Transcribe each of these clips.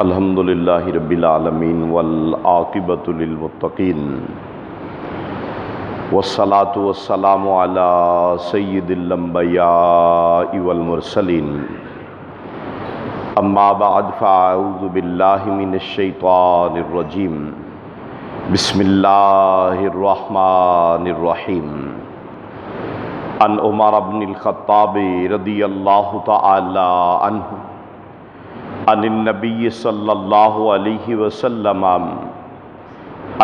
الحمد للہ رب العالمین والعاقبۃ للمتقین والصلاة والسلام علی سید الانبیاء والمرسلین اما بعد فاعوذ باللہ من الشیطان الرجیم بسم اللہ الرحمن الرحیم عن عمر بن الخطاب رضی اللہ تعالی عنہ عن النبی صلی اللہ علیہ وسلم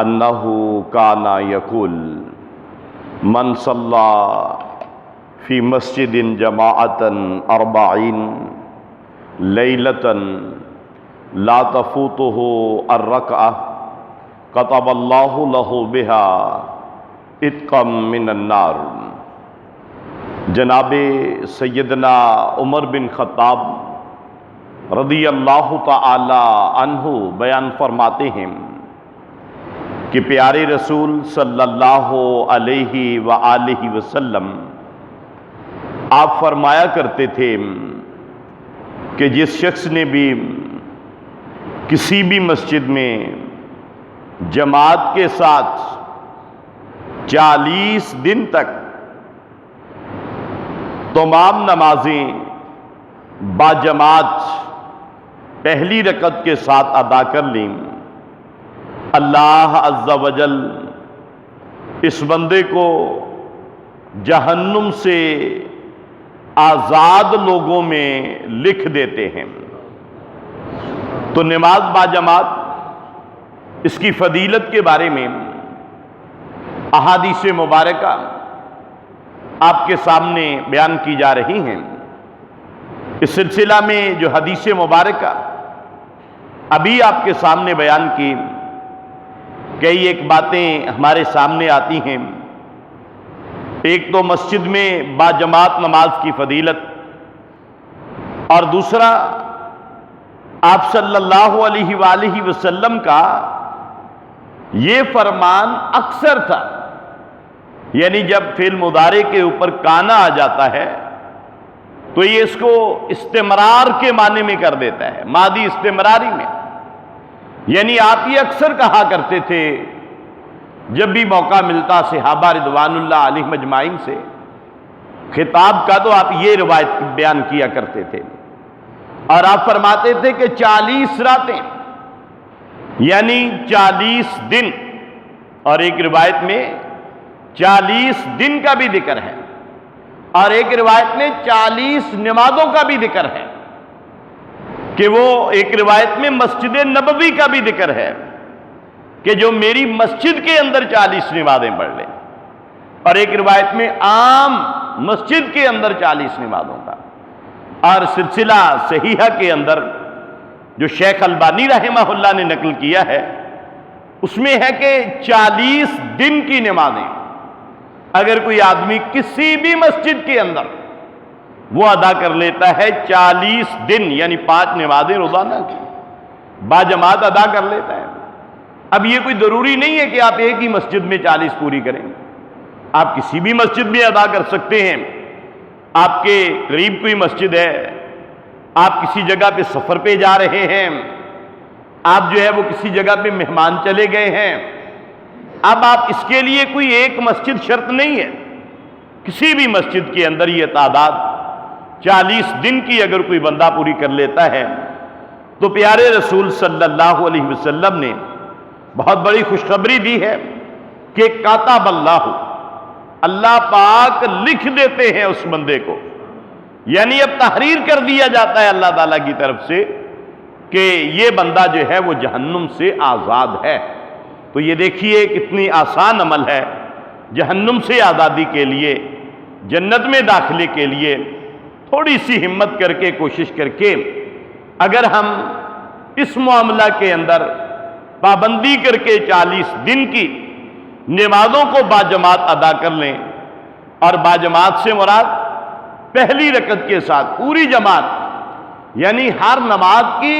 انہ کان یقول من صلی فی مسجد جماعتا 40 لیلتا لا تفوتہ الرکعہ کتب اللہ لہ بہا عتقا من النار۔ جناب سیدنا عمر بن خطاب رضی اللہ تعالی عنہ بیان فرماتے ہیں کہ پیارے رسول صلی اللہ علیہ وآلہ وسلم آپ فرمایا کرتے تھے کہ جس شخص نے بھی کسی بھی مسجد میں جماعت کے ساتھ 40 دن تک تمام نمازیں باجماعت پہلی رکعت کے ساتھ ادا کر لیں، اللہ عز و جل اس بندے کو جہنم سے آزاد لوگوں میں لکھ دیتے ہیں۔ تو نماز باجماعت اس کی فضیلت کے بارے میں احادیث مبارکہ آپ کے سامنے بیان کی جا رہی ہیں۔ اس سلسلہ میں جو حدیث مبارکہ ابھی آپ کے سامنے بیان کی، کئی ایک باتیں ہمارے سامنے آتی ہیں۔ ایک تو مسجد میں باجماعت نماز کی فضیلت، اور دوسرا آپ صلی اللہ علیہ وآلہ وسلم کا یہ فرمان اکثر تھا، یعنی جب فعل مضارع کے اوپر کانا آ جاتا ہے تو یہ اس کو استمرار کے معنی میں کر دیتا ہے، ماضی استمراری میں، یعنی آپ یہ اکثر کہا کرتے تھے جب بھی موقع ملتا صحابہ رضوان اللہ علیہم اجمعین سے خطاب کا، تو آپ یہ روایت بیان کیا کرتے تھے، اور آپ فرماتے تھے کہ 40 راتیں یعنی 40 دن، اور ایک روایت میں 40 دن کا بھی ذکر ہے، اور ایک روایت میں 40 نمازوں کا بھی ذکر ہے، کہ وہ ایک روایت میں مسجد نبوی کا بھی ذکر ہے کہ جو میری مسجد کے اندر 40 نمازیں پڑھ لیں، اور ایک روایت میں عام مسجد کے اندر 40 نمازوں کا۔ اور سلسلہ صحیحہ کے اندر جو شیخ البانی رحمہ اللہ نے نقل کیا ہے، اس میں ہے کہ 40 دن کی نمازیں اگر کوئی آدمی کسی بھی مسجد کے اندر وہ ادا کر لیتا ہے، 40 دن یعنی 5 نمازیں روزانہ کی باجماعت ادا کر لیتا ہے۔ اب یہ کوئی ضروری نہیں ہے کہ آپ ایک ہی مسجد میں 40 پوری کریں، آپ کسی بھی مسجد میں ادا کر سکتے ہیں۔ آپ کے قریب کوئی مسجد ہے، آپ کسی جگہ پہ سفر پہ جا رہے ہیں، آپ جو ہے وہ کسی جگہ پہ مہمان چلے گئے ہیں، اب آپ اس کے لیے کوئی ایک مسجد شرط نہیں ہے، کسی بھی مسجد کے اندر یہ تعداد 40 دن کی اگر کوئی بندہ پوری کر لیتا ہے تو پیارے رسول صلی اللہ علیہ وسلم نے بہت بڑی خوشخبری دی ہے کہ کاتب اللہ پاک لکھ دیتے ہیں اس بندے کو، یعنی اب تحریر کر دیا جاتا ہے اللہ تعالیٰ کی طرف سے کہ یہ بندہ جو ہے وہ جہنم سے آزاد ہے۔ تو یہ دیکھیے کتنی آسان عمل ہے، جہنم سے آزادی کے لیے، جنت میں داخلے کے لیے تھوڑی سی ہمت کر کے، کوشش کر کے اگر ہم اس معاملہ کے اندر پابندی کر کے 40 دن کی نمازوں کو باجماعت ادا کر لیں، اور باجماعت سے مراد پہلی رکعت کے ساتھ پوری جماعت، یعنی ہر نماز کی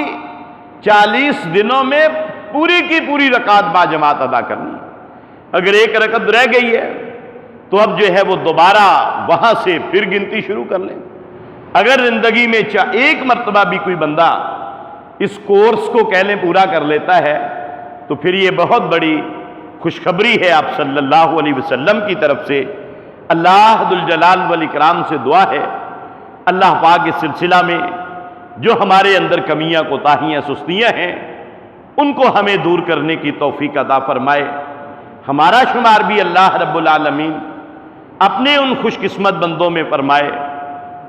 40 دنوں میں پوری کی پوری رکعت باجماعت ادا کرنی۔ اگر ایک رکعت رہ گئی ہے تو اب جو ہے وہ دوبارہ وہاں سے پھر گنتی شروع کر لیں۔ اگر زندگی میں ایک مرتبہ بھی کوئی بندہ اس کورس کو کہہ لیں پورا کر لیتا ہے تو پھر یہ بہت بڑی خوشخبری ہے آپ صلی اللہ علیہ وسلم کی طرف سے۔ اللہ ذوالجلال والاکرام سے دعا ہے اللہ پاک اس سلسلہ میں جو ہمارے اندر کمیاں کوتاہیاں سستیاں ہیں ان کو ہمیں دور کرنے کی توفیق عطا فرمائے، ہمارا شمار بھی اللہ رب العالمین اپنے ان خوش قسمت بندوں میں فرمائے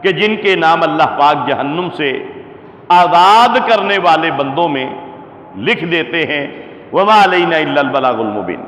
کہ جن کے نام اللہ پاک جہنم سے آزاد کرنے والے بندوں میں لکھ دیتے ہیں۔ وما علینا الا البلاغ المبین۔